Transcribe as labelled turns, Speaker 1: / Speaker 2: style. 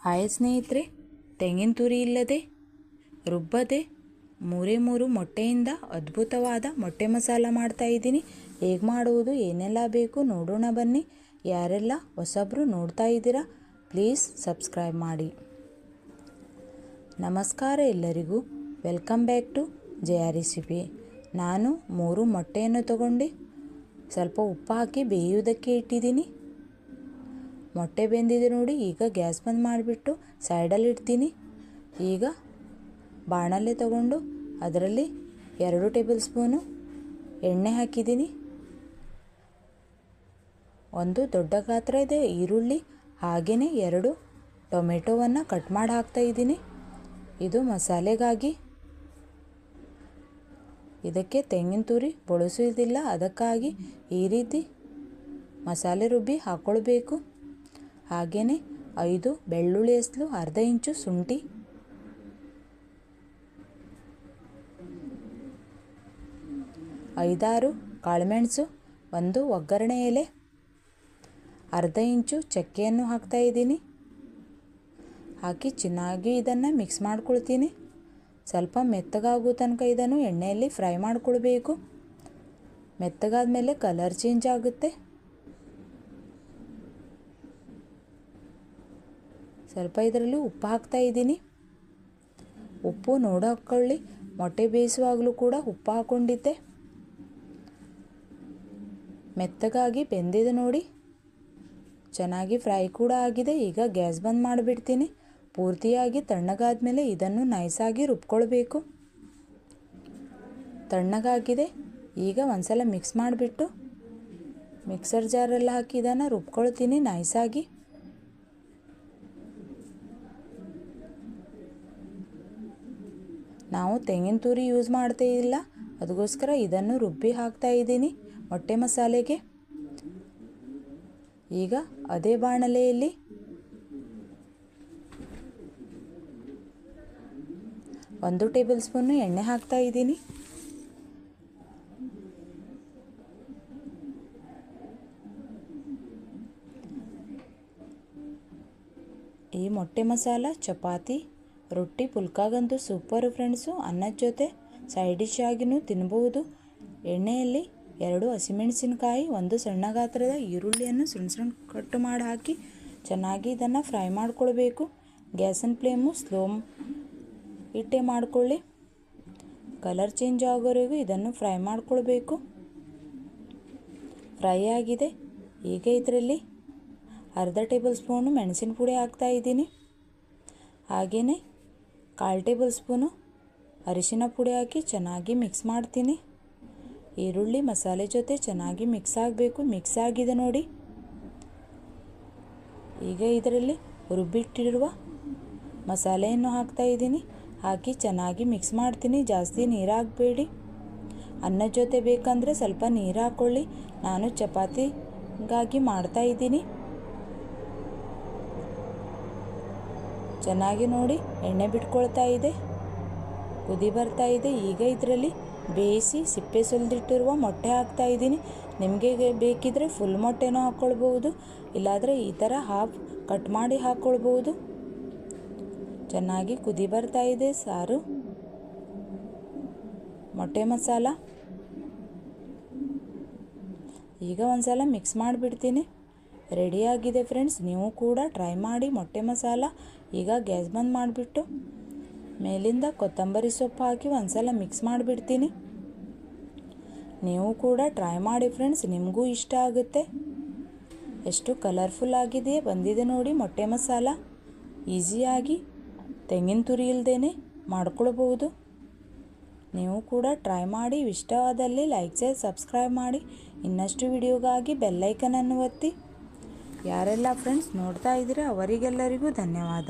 Speaker 1: Hi ಸ್ನೇಹಿತರೆ, ತೆಂಗಿನ ತುರಿ ಇಲ್ಲದೆ ರುಬ್ಬದೆ 3 ಮೊಟ್ಟೆಯಿಂದ ಅದ್ಭುತವಾದ ಮೊಟ್ಟೆ ಮಸಾಲ ಮಾಡ್ತಾ ಇದ್ದೀನಿ. ಹೇಗೆ ಮಾಡುವುದು, ಏನೆಲ್ಲ ಬೇಕು ನೋಡೋಣ ಬನ್ನಿ. ಯಾರೆಲ್ಲ ಹೊಸಬ್ರು ನೋಡ್ತಾ ಇದ್ದೀರಾ ಪ್ಲೀಸ್ ಸಬ್ಸ್ಕ್ರೈಬ್ ಮಾಡಿ. ನಮಸ್ಕಾರ ಎಲ್ಲರಿಗೂ, welcome back to Jaya recipe. ನಾನು 3 ಮೊಟ್ಟೆಯನ್ನು ತಗೊಂಡು ಸ್ವಲ್ಪ ಉಪ್ಪು ಹಾಕಿ ಬೇಯುವುದಕ್ಕೆ ಇಟ್ಟಿದ್ದೀನಿ. ಮೊಟ್ಟೆ ಬೆಂದಿದೆ ನೋಡಿ. ಈಗ ಗ್ಯಾಸ್ ಬಂದ್ ಮಾಡಿಬಿಟ್ಟು ಸೈಡಲ್ಲಿ ಇಡ್ತೀನಿ. ಈಗ ಬಾಣಲೆ ತಗೊಂಡು ಅದರಲ್ಲಿ 2 ಟೇಬಲ್ ಸ್ಪೂನು ಎಣ್ಣೆ ಹಾಕಿದ್ದೀನಿ. ಒಂದು ದೊಡ್ಡ ಗಾತ್ರದ ಈರುಳ್ಳಿ ಹಾಗೆಯೇ 2 ಟೊಮೆಟೊವನ್ನು ಕಟ್ ಮಾಡಿ ಹಾಕ್ತಾ ಇದ್ದೀನಿ. ಇದು ಮಸಾಲೆಗಾಗಿ. ಇದಕ್ಕೆ ತೆಂಗಿನ ತುರಿ ಬಳಸುವುದಿಲ್ಲ, ಅದಕ್ಕಾಗಿ ಈ ರೀತಿ ಮಸಾಲೆ ರುಬ್ಬಿ ಹಾಕ್ಕೊಳ್ಬೇಕು. ಹಾಗೆಯೇ 5 ಬೆಳ್ಳುಳ್ಳಿ ಎಸಳು, ಅರ್ಧ ಇಂಚು ಶುಂಠಿ, 5-6 ಕಾಳುಮೆಣಸು, 1 ಒಗ್ಗರಣೆ ಎಲೆ, ಅರ್ಧ ಇಂಚು ಚಕ್ಕೆಯನ್ನು ಹಾಕ್ತಾ ಇದ್ದೀನಿ. ಹಾಕಿ ಚೆನ್ನಾಗಿ ಇದನ್ನು ಮಿಕ್ಸ್ ಮಾಡ್ಕೊಳ್ತೀನಿ. ಸ್ವಲ್ಪ ಮೆತ್ತಗಾಗೋ ತನಕ ಇದನ್ನು ಎಣ್ಣೆಯಲ್ಲಿ ಫ್ರೈ ಮಾಡ್ಕೊಳ್ಬೇಕು. ಮೆತ್ತಗಾದ ಮೇಲೆ ಕಲರ್ ಚೇಂಜ್ ಆಗುತ್ತೆ. ಸ್ವಲ್ಪ ಇದರಲ್ಲಿ ಉಪ್ಪು ಹಾಕ್ತಾ ಇದ್ದೀನಿ. ಉಪ್ಪು ನೋಡಿ ಹಾಕ್ಕೊಳ್ಳಿ. ಮೊಟ್ಟೆ ಬೇಯಿಸುವಾಗಲೂ ಕೂಡ ಉಪ್ಪು ಹಾಕ್ಕೊಂಡಿದ್ದೆ. ಮೆತ್ತಗಾಗಿ ಬೆಂದಿದೆ ನೋಡಿ, ಚೆನ್ನಾಗಿ ಫ್ರೈ ಕೂಡ ಆಗಿದೆ. ಈಗ ಗ್ಯಾಸ್ ಬಂದ್ ಮಾಡಿಬಿಡ್ತೀನಿ. ಪೂರ್ತಿಯಾಗಿ ತಣ್ಣಗಾದ ಮೇಲೆ ಇದನ್ನು ನೈಸಾಗಿ ರುಬ್ಕೊಳ್ಬೇಕು. ತಣ್ಣಗಾಗಿದೆ. ಈಗ ಒಂದ್ಸಲ ಮಿಕ್ಸ್ ಮಾಡಿಬಿಟ್ಟು ಮಿಕ್ಸರ್ ಜಾರಲ್ಲಿ ಹಾಕಿ ಇದನ್ನು ರುಬ್ಕೊಳ್ತೀನಿ ನೈಸಾಗಿ. ನಾವು ತೆಂಗಿನ ತುರಿ ಯೂಸ್ ಮಾಡ್ತಾ ಇಲ್ಲ, ಅದಕ್ಕೋಸ್ಕರ ಇದನ್ನು ರುಬ್ಬಿ ಹಾಕ್ತಾ ಇದ್ದೀನಿ ಮೊಟ್ಟೆ ಮಸಾಲೆಗೆ. ಈಗ ಅದೇ ಬಾಣಲೆಯಲ್ಲಿ 1 ಟೇಬಲ್ ಸ್ಪೂನು ಎಣ್ಣೆ ಹಾಕ್ತಾ ಇದ್ದೀನಿ. ಈ ಮೊಟ್ಟೆ ಮಸಾಲ ಚಪಾತಿ, ರೊಟ್ಟಿ, ಪುಲ್ಕಾಗಂತೂ ಸೂಪರ್ ಫ್ರೆಂಡ್ಸು. ಅನ್ನದ ಜೊತೆ ಸೈಡ್ ಡಿಶ್ ಆಗಿನೂ ತಿನ್ಬೋದು. ಎಣ್ಣೆಯಲ್ಲಿ 2 ಹಸಿಮೆಣಸಿನಕಾಯಿ, 1 ಸಣ್ಣ ಗಾತ್ರದ ಈರುಳ್ಳಿಯನ್ನು ಸಣ್ಣ ಕಟ್ ಮಾಡಿ ಹಾಕಿ ಚೆನ್ನಾಗಿ ಇದನ್ನು ಫ್ರೈ ಮಾಡ್ಕೊಳ್ಬೇಕು. ಗ್ಯಾಸಿನ ಫ್ಲೇಮು ಸ್ಲೋ ಇಟ್ಟೆ ಮಾಡ್ಕೊಳ್ಳಿ. ಕಲರ್ ಚೇಂಜ್ ಆಗೋವರೆಗೂ ಇದನ್ನು ಫ್ರೈ ಮಾಡ್ಕೊಳ್ಬೇಕು. ಫ್ರೈ ಆಗಿದೆ. ಈಗ ಇದರಲ್ಲಿ ಅರ್ಧ ಟೇಬಲ್ ಸ್ಪೂನು ಮೆಣಸಿನ ಪುಡಿ ಹಾಕ್ತಾ ಇದ್ದೀನಿ. ಹಾಗೆಯೇ 1/4 ಟೇಬಲ್ ಸ್ಪೂನು ಅರಿಶಿನ ಪುಡಿ ಹಾಕಿ ಚೆನ್ನಾಗಿ ಮಿಕ್ಸ್ ಮಾಡ್ತೀನಿ. ಈರುಳ್ಳಿ ಮಸಾಲೆ ಜೊತೆ ಚೆನ್ನಾಗಿ ಮಿಕ್ಸ್ ಆಗಬೇಕು. ಮಿಕ್ಸ್ ಆಗಿದೆ ನೋಡಿ. ಈಗ ಇದರಲ್ಲಿ ರುಬ್ಬಿಟ್ಟಿರುವ ಮಸಾಲೆಯನ್ನು ಹಾಕ್ತಾ ಇದ್ದೀನಿ. ಹಾಕಿ ಚೆನ್ನಾಗಿ ಮಿಕ್ಸ್ ಮಾಡ್ತೀನಿ. ಜಾಸ್ತಿ ನೀರು ಹಾಕಬೇಡಿ. ಅನ್ನದ ಜೊತೆ ಬೇಕಂದರೆ ಸ್ವಲ್ಪ ನೀರು ಹಾಕ್ಕೊಳ್ಳಿ. ನಾನು ಚಪಾತಿಗಾಗಿ ಮಾಡ್ತಾ ಇದ್ದೀನಿ. ಚೆನ್ನಾಗಿ ನೋಡಿ ಎಣ್ಣೆ ಬಿಟ್ಕೊಳ್ತಾ ಇದೆ, ಕುದಿ ಬರ್ತಾ ಇದೆ. ಈಗ ಇದರಲ್ಲಿ ಬೇಯಿಸಿ ಸಿಪ್ಪೆ ಸುಲಿದಿಟ್ಟಿರುವ ಮೊಟ್ಟೆ ಹಾಕ್ತಾ ಇದ್ದೀನಿ. ನಿಮಗೆ ಬೇಕಿದ್ರೆ ಫುಲ್ ಮೊಟ್ಟೆನೂ ಹಾಕ್ಕೊಳ್ಬೋದು, ಇಲ್ಲಾಂದರೆ ಈ ಥರ ಹಾಫ್ ಕಟ್ ಮಾಡಿ ಹಾಕ್ಕೊಳ್ಬೋದು. ಚೆನ್ನಾಗಿ ಕುದಿ ಬರ್ತಾ ಇದೆ ಸಾರು ಮೊಟ್ಟೆ ಮಸಾಲ. ಈಗ ಒಂದ್ಸಲ ಮಿಕ್ಸ್ ಮಾಡಿಬಿಡ್ತೀನಿ. ರೆಡಿಯಾಗಿದೆ ಫ್ರೆಂಡ್ಸ್. ನೀವು ಕೂಡ ಟ್ರೈ ಮಾಡಿ ಮೊಟ್ಟೆ ಮಸಾಲ. ಈಗ ಗ್ಯಾಸ್ ಬಂದ್ ಮಾಡಿಬಿಟ್ಟು ಮೇಲಿಂದ ಕೊತ್ತಂಬರಿ ಸೊಪ್ಪು ಹಾಕಿ ಒಂದ್ಸಲ ಮಿಕ್ಸ್ ಮಾಡಿಬಿಡ್ತೀನಿ. ನೀವು ಕೂಡ ಟ್ರೈ ಮಾಡಿ ಫ್ರೆಂಡ್ಸ್, ನಿಮಗೂ ಇಷ್ಟ ಆಗುತ್ತೆ. ಎಷ್ಟು ಕಲರ್ಫುಲ್ ಆಗಿದೆ ಬಂದಿದೆ ನೋಡಿ ಮೊಟ್ಟೆ ಮಸಾಲ. ಈಸಿಯಾಗಿ ತೆಂಗಿನ ತುರಿ ಇಲ್ಲದೇ ಮಾಡ್ಕೊಳ್ಬೋದು. ನೀವು ಕೂಡ ಟ್ರೈ ಮಾಡಿ. ಇಷ್ಟವಾದಲ್ಲಿ ಲೈಕ್ ಶೇರ್ ಸಬ್ಸ್ಕ್ರೈಬ್ ಮಾಡಿ. ಇನ್ನಷ್ಟು ವಿಡಿಯೋಗಾಗಿ ಬೆಲ್ಲೈಕನನ್ನು ಒತ್ತಿ. ಯಾರೆಲ್ಲ ಫ್ರೆಂಡ್ಸ್ ನೋಡ್ತಾ ಇದ್ದೀರಾ ಅವರಿಗೆಲ್ಲರಿಗೂ ಧನ್ಯವಾದ.